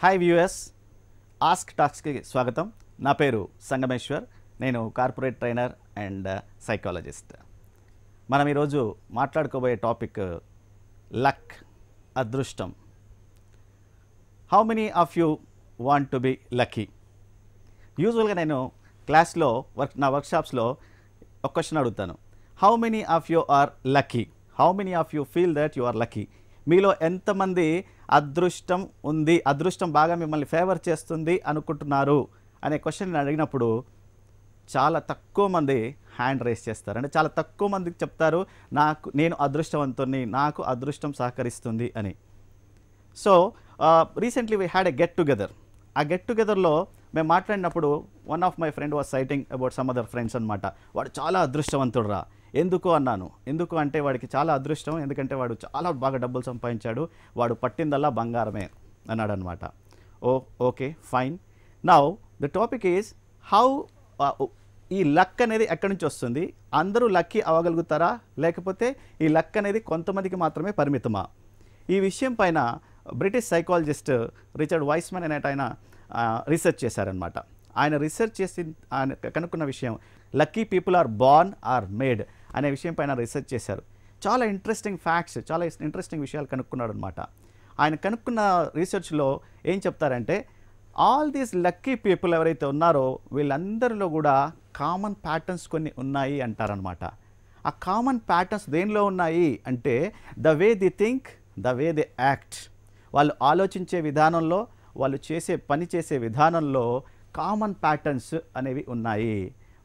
Hi viewers, ask టాక్స్కి స్వాగతం. నా పేరు సంగమేశ్వర్. నేను కార్పొరేట్ ట్రైనర్ అండ్ సైకాలజిస్ట్. మనం ఈరోజు మాట్లాడుకోబోయే టాపిక్ లక్, అదృష్టం. How many of you want to be lucky? యూజువల్గా నేను క్లాస్లో నా వర్క్షాప్స్లో ఒక క్వశ్చన్ అడుగుతాను. How many of you are lucky? How many of you feel that you are lucky? మీలో ఎంతమంది అదృష్టం ఉంది, అదృష్టం బాగా మిమ్మల్ని ఫేవర్ చేస్తుంది అనుకుంటున్నారు అనే క్వశ్చన్ అడిగినప్పుడు చాలా తక్కువ మంది హ్యాండ్ రైస్ చేస్తారు. అంటే చాలా తక్కువ మందికి చెప్తారు నేను అదృష్టవంతుని, నాకు అదృష్టం సహకరిస్తుంది అని. So recently we had a get together. ఆ గెట్ టుగెదర్లో మేము మాట్లాడినప్పుడు one of my friend was citing about some other friends అనమాట. వాడు చాలా అదృష్టవంతుడు రా. ఎందుకు అన్నాను. ఎందుకు అంటే వాడికి చాలా అదృష్టం, ఎందుకంటే వాడు చాలా బాగా డబ్బులు సంపాదించాడు, వాడు పట్టిందల్లా బంగారమే అన్నాడు అనమాట. Okay fine. Now the topic is how ఈ లక్ అనేది ఎక్కడి నుంచి వస్తుంది? అందరూ లక్కీ అవ్వగలుగుతారా, లేకపోతే ఈ లక్ అనేది కొంతమందికి మాత్రమే పరిమితమా? ఈ విషయం పైన బ్రిటిష్ సైకాలజిస్ట్ రిచర్డ్ వైస్మన్ అనే ఆయన రీసెర్చ్ చేశారనమాట. ఆయన రీసెర్చ్ చేసి ఆయన కనుక్కున్న విషయం lucky people are born or made అనే విషయం పైన రీసెర్చ్ చేశారు. చాలా ఇంట్రెస్టింగ్ ఫ్యాక్ట్స్, చాలా ఇంట్రెస్టింగ్ విషయాలు కనుక్కున్నాడు అనమాట. ఆయన కనుక్కున్న రీసెర్చ్లో ఏం చెప్తారంటే ఆల్ దీస్ లక్కీ పీపుల్ ఎవరైతే ఉన్నారో వీళ్ళందరిలో కూడా కామన్ ప్యాటర్న్స్ కొన్ని ఉన్నాయి అంటారనమాట. ఆ కామన్ ప్యాటర్న్స్ దేనిలో ఉన్నాయి అంటే the way the think, the way the act. వాళ్ళు ఆలోచించే విధానంలో, వాళ్ళు పని చేసే విధానంలో కామన్ ప్యాటర్న్స్ అనేవి ఉన్నాయి.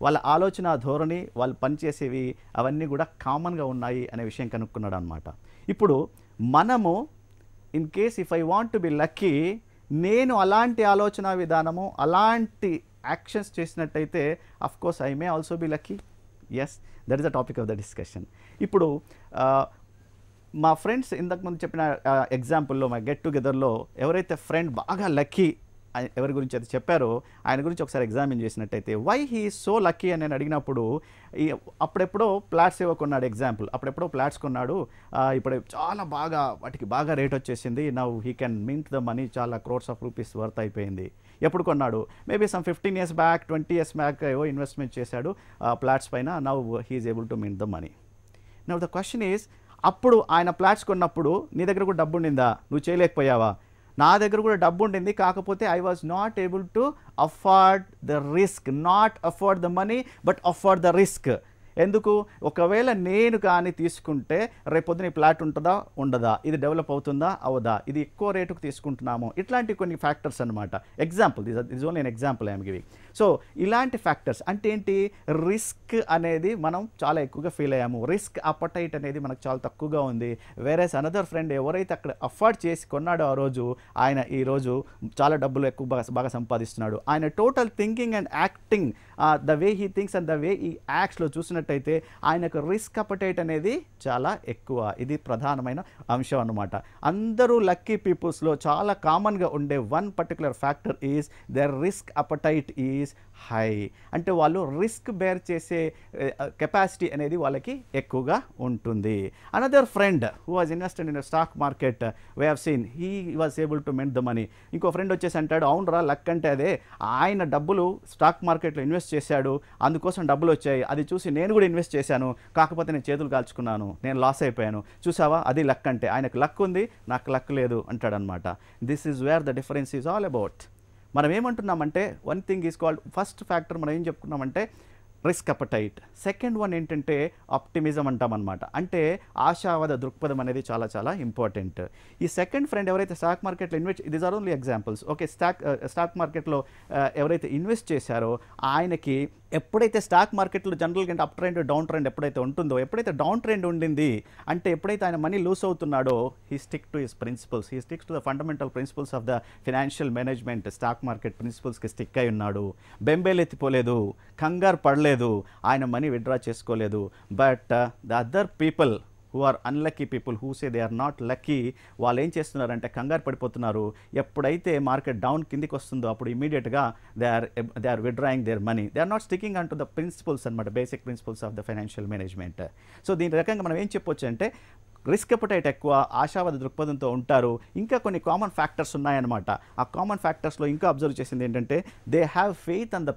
వాళ్ళ ఆలోచన ధోరణి, వాళ్ళు పనిచేసేవి అవన్నీ కూడా కామన్గా ఉన్నాయి అనే విషయం కనుక్కున్నాడు అనమాట. ఇప్పుడు మనము in case if I want to be lucky, నేను అలాంటి ఆలోచన విధానము, అలాంటి యాక్షన్స్ చేసినట్టయితే of course I may also be lucky. Yes, that is the topic of the discussion. ఇప్పుడు మా ఫ్రెండ్స్ ఇంతకుముందు చెప్పిన ఎగ్జాంపుల్లో మా గెట్ టుగెదర్లో ఎవరైతే ఫ్రెండ్ బాగా లక్కీ ఎవరి గురించి అయితే చెప్పారో ఆయన గురించి ఒకసారి ఎగ్జామిన్ చేసినట్టయితే వై హీ సో లక్కీ అని నేను అడిగినప్పుడు అప్పుడెప్పుడో ఫ్లాట్స్ ఏవో కొన్నాడు. ఎగ్జాంపుల్, అప్పుడెప్పుడో ఫ్లాట్స్ కొన్నాడు, ఇప్పుడు చాలా వాటికి బాగా రేట్ వచ్చేసింది. Now he can mint the money, చాలా క్రోర్స్ ఆఫ్ రూపీస్ వర్త్ అయిపోయింది. ఎప్పుడు కొన్నాడు? Maybe some 15 years back, 20 years back ఏవో ఇన్వెస్ట్మెంట్ చేశాడు ఫ్లాట్స్ పైన. Now he is able to mint the money. Now the question is, అప్పుడు ఆయన ఫ్లాట్స్ కొన్నప్పుడు నీ దగ్గర కూడా డబ్బు ఉండిందా? నువ్వు చేయలేకపోయావా? నా దగ్గర కూడా డబ్బు ఉండింది, కాకపోతే I was not able to afford the risk. Not afford the money but afford the risk. ఎందుకు? ఒకవేళ నేను కానీ తీసుకుంటే రేపొద్దున ఈ ప్లాట్ ఉంటుందా ఉండదా, ఇది డెవలప్ అవుతుందా అవదా, ఇది ఎక్కువ రేటుకు తీసుకుంటున్నాము, ఇట్లాంటి కొన్ని ఫ్యాక్టర్స్ అనమాట. Example, this only an example I'm giving. So ఇలాంటి ఫ్యాక్టర్స్ అంటే ఏంటి? రిస్క్ అనేది మనం చాలా ఎక్కువగా ఫీల్ అయ్యాము, రిస్క్ అపటైట్ అనేది మనకు చాలా తక్కువగా ఉంది. వేరేస్ అనదర్ ఫ్రెండ్ ఎవరైతే అక్కడ అఫోర్డ్ చేసి కొన్నాడో ఆ రోజు, ఆయన ఈరోజు చాలా డబ్బులు ఎక్కువ బాగా సంపాదిస్తున్నాడు. ఆయన total thinking and acting, the way he thinks and the way ఈ యాక్ట్స్లో చూసినట్టయితే ఆయనకు రిస్క్ అపటైట్ అనేది చాలా ఎక్కువ. ఇది ప్రధానమైన అంశం అన్నమాట. అందరూ లక్కీ పీపుల్స్లో చాలా కామన్గా ఉండే one particular factor is their risk appetite is high. అంటే వాళ్ళు రిస్క్ బేర్ చేసే కెపాసిటీ అనేది వాళ్ళకి ఎక్కువగా ఉంటుంది. Another friend who was invested in stock market, we have seen he was able to meant the money. ఇంకో ఫ్రెండ్ వచ్చేసి అంటాడు, అవునరా లక్ అంటే అదే, ఆయన డబ్బులు స్టాక్ మార్కెట్లో ఇన్వెస్ట్ చేశాడు, అందుకోసం డబ్బులు వచ్చాయి, అది చూసి నేను కూడా ఇన్వెస్ట్ చేశాను, కాకపోతే నేను చేతులు కాల్చుకున్నాను, నేను లాస్ అయిపోయాను, చూసావా అది లక్ అంటే. ఆయనకు లక్ ఉంది, నాకు లక్ లేదు అంటాడనమాట. This is where the difference is all about. మనం ఏమంటున్నామంటే one thing is called, first factor మనం ఏం చెప్పుకున్నామంటే రిస్క్ అపటైట్. సెకండ్ వన్ ఏంటంటే ఆప్టిమిజం అంటామన్నమాట. అంటే ఆశావాద దృక్పథం అనేది చాలా చాలా ఇంపార్టెంట్. ఈ సెకండ్ ఫ్రెండ్ ఎవరైతే స్టాక్ మార్కెట్లో these are only examples. Okay, stock మార్కెట్లో ఎవరైతే ఇన్వెస్ట్ చేశారో ఆయనకి ఎప్పుడైతే స్టాక్ మార్కెట్లో జనరల్గా అప్ ట్రెండ్ డౌన్ ట్రెండ్ ఎప్పుడైతే ఉంటుందో, ఎప్పుడైతే డౌన్ ట్రెండ్ ఉండింది అంటే ఎప్పుడైతే ఆయన మనీ లూస్ అవుతున్నాడో, he stick to his principles, he sticks to the fundamental principles of the financial management. Stock market ప్రిన్సిపల్స్కి స్టిక్ అయి ఉన్నాడు, బెంబేలెత్తిపోలేదు, కంగారు పడలేదు, ఆయన మనీ విత్డ్రా చేసుకోలేదు. But the other people who are unlucky people, who say they are not lucky, వాళ్ళు ఏం చేస్తున్నారంటే కంగారు పడిపోతున్నారు. ఎప్పుడైతే మార్కెట్ డౌన్ కిందికి వస్తుందో అప్పుడు ఇమీడియట్గా they are withdrawing their money. They are not sticking on to the principles అనమాట, basic principles of the financial management. So దీని రకంగా మనం ఏం చెప్పొచ్చు అంటే రిస్క్ అపటైట్ ఎక్కువ, ఆశావాద దృక్పథంతో ఉంటారు. ఇంకా కొన్ని కామన్ ఫ్యాక్టర్స్ ఉన్నాయన్నమాట. ఆ కామన్ ఫ్యాక్టర్స్లో ఇంకా అబ్జర్వ్ చేసింది ఏంటంటే they have faith on the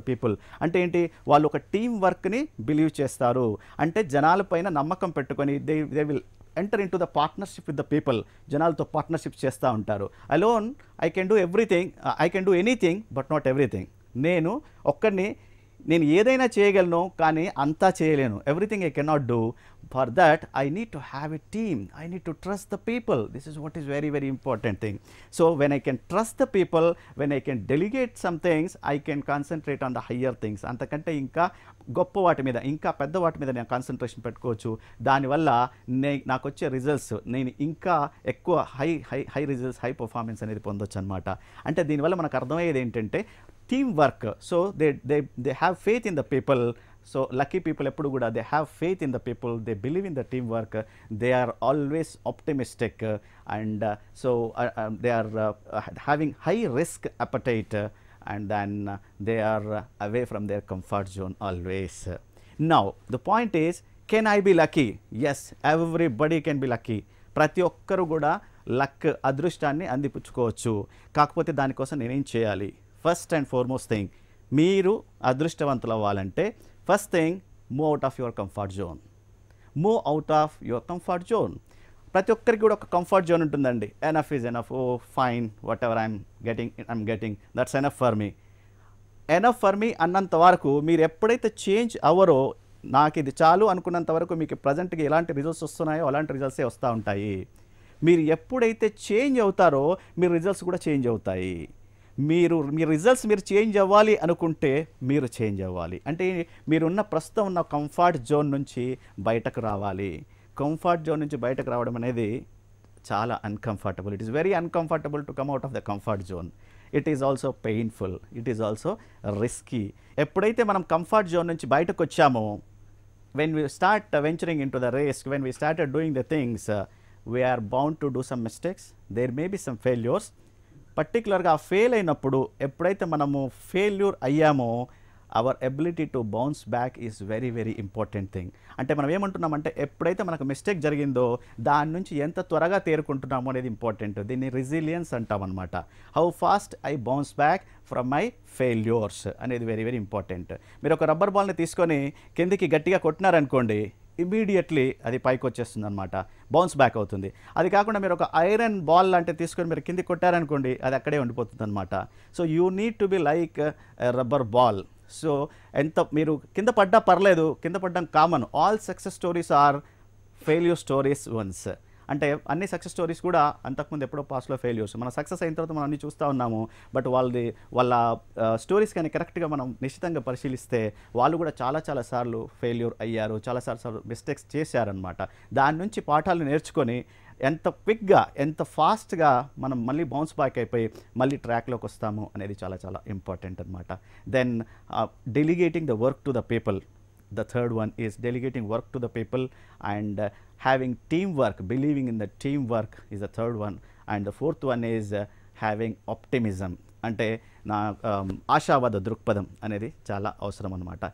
people. అంటే ఏంటి, వాళ్ళు ఒక టీం వర్క్ని బిలీవ్ చేస్తారు. అంటే జనాలపైన నమ్మకం పెట్టుకొని they will enter in to the partnership with the people. జనాలతో పార్ట్నర్షిప్ చేస్తూ ఉంటారు. Alone I can do everything, I can do anything but not everything. నేను ఏదైనా చేయగలను కానీ అంతా చేయలేను. Everything I cannot do. For that I need to have a team. I need to trust the people. This is what is very very important thing. So when I can trust the people, when I can delegate some things, I can concentrate on the higher things. అంతకంటే ఇంకా గొప్ప వాటి మీద, ఇంకా పెద్ద వాటి మీద నేను కాన్సన్ట్రేషన్ పెట్టుకోవచ్చు. దానివల్ల నాకు వచ్చే రిజల్ట్స్, నేను ఇంకా ఎక్కువ హై రిజల్ట్స్, హై పర్ఫార్మెన్స్ అనేది పొందొచ్చు అనమాట. అంటే దీనివల్ల మనకు అర్థమయ్యేది ఏంటంటే team work. So they have faith in the people. So lucky people ఎప్పుడు కూడా they have faith in the people, they believe in the team work, they are always optimistic, and so they are having high risk appetite, and then they are away from their comfort zone always. Now the point is, can I be lucky? Yes, everybody can be lucky. ప్రతి ఒక్కరు కూడా luck, అదృష్టాన్ని అందిపుచ్చుకోవచ్చు. కాకపోతే దానికోసం నేనేం చేయాలి? First and foremost thing, మీరు అదృష్టవంతులు అవ్వాలంటే first thing, move out of your comfort zone. Move out of your comfort zone. ప్రతి ఒక్కరికి కూడా ఒక కంఫర్ట్ జోన్ ఉంటుందండి. Enough is enough, oh fine, whatever I'm getting that's enough for me అన్నంత వరకు. మీరు ఎప్పుడైతే చేంజ్ అవ్వరో, నాకు ఇది చాలు అనుకున్నంత వరకు మీకు ప్రజెంట్గా ఎలాంటి రిజల్ట్స్ వస్తున్నాయో అలాంటి రిజల్ట్సే వస్తూ ఉంటాయి. మీరు ఎప్పుడైతే చేంజ్ అవుతారో మీ రిజల్ట్స్ కూడా చేంజ్ అవుతాయి. మీ రిజల్ట్స్ మీరు చేంజ్ అవ్వాలి అనుకుంటే మీరు చేంజ్ అవ్వాలి. అంటే మీరున్న ప్రస్తుతం ఉన్న కంఫర్ట్ జోన్ నుంచి బయటకు రావాలి. కంఫర్ట్ జోన్ నుంచి బయటకు రావడం అనేది చాలా uncomfortable. It is very uncomfortable to come out of the comfort zone. It is also painful, it is also risky. ఎప్పుడైతే మనం కంఫర్ట్ జోన్ నుంచి బయటకు వచ్చామో, when we start venturing into the risk, when we started doing the things, we are bound to do some mistakes. There may be some failures. పర్టికులర్గా fail అయినప్పుడు, ఎప్పుడైతే మనము failure అయ్యామో, our ability to bounce back is very very important thing. అంటే మనం ఏమంటున్నామంటే, ఎప్పుడైతే మనకు mistake జరిగిందో దాని నుంచి ఎంత త్వరగా తేరుకుంటున్నామో అనేది ఇంపార్టెంట్. దీన్ని రెసిలియన్స్ అంటాం అనమాట. How fast I bounce back from my failures అనేది వెరీ వెరీ ఇంపార్టెంట్. మీరు ఒక రబ్బర్ బాల్ని తీసుకొని కిందికి గట్టిగా కొట్టినారనుకోండి, ఇమీడియట్లీ అది పైకి వచ్చేస్తుంది అనమాట, బౌన్స్ బ్యాక్ అవుతుంది. అది కాకుండా మీరు ఒక ఐరన్ బాల్ లాంటివి తీసుకొని మీరు కిందికి కొట్టారనుకోండి, అది అక్కడే ఉండిపోతుంది అనమాట. So you need to be like rubber ball. So ఎంత మీరు కింద పడ్డా పర్లేదు, కింద పడ్డం common. All success stories are failure stories once. అంటే అన్ని సక్సెస్ స్టోరీస్ కూడా అంతకుముందు ఎప్పుడో పాస్ట్లో ఫెయిల్యూర్స్. మనం సక్సెస్ అయిన తర్వాత మనం అన్ని చూస్తూ ఉన్నాము. బట్ వాళ్ళ స్టోరీస్ కానీ కరెక్ట్గా మనం నిశ్చితంగా పరిశీలిస్తే వాళ్ళు కూడా చాలా సార్లు ఫెయిల్యూర్ అయ్యారు, చాలాసార్లు మిస్టేక్స్ చేశారనమాట. దాని నుంచి పాఠాలు నేర్చుకొని ఎంత క్విక్గా, ఎంత ఫాస్ట్గా మనం మళ్ళీ బౌన్స్ బ్యాక్ అయిపోయి మళ్ళీ ట్రాక్లోకి వస్తాము అనేది చాలా ఇంపార్టెంట్ అనమాట. Then delegating the work to the people. The third one is delegating work to the people, and having teamwork, believing in the teamwork is the third one. And the fourth one is having optimism. అంటే నా ఆశావాద దృక్పథం అనేది చాలా అవసరం అనమాట.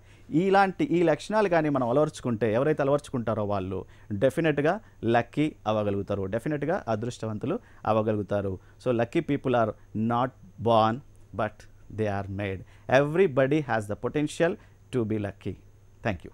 ఈ లక్షణాలు కానీ మనం అలవర్చుకుంటే, ఎవరైతే అలవర్చుకుంటారో వాళ్ళు డెఫినెట్గా లక్కీ అవ్వగలుగుతారు, డెఫినెట్గా అదృష్టవంతులు అవ్వగలుగుతారు. So lucky people are not born, but they are made. Everybody has the potential to be lucky. Thank you.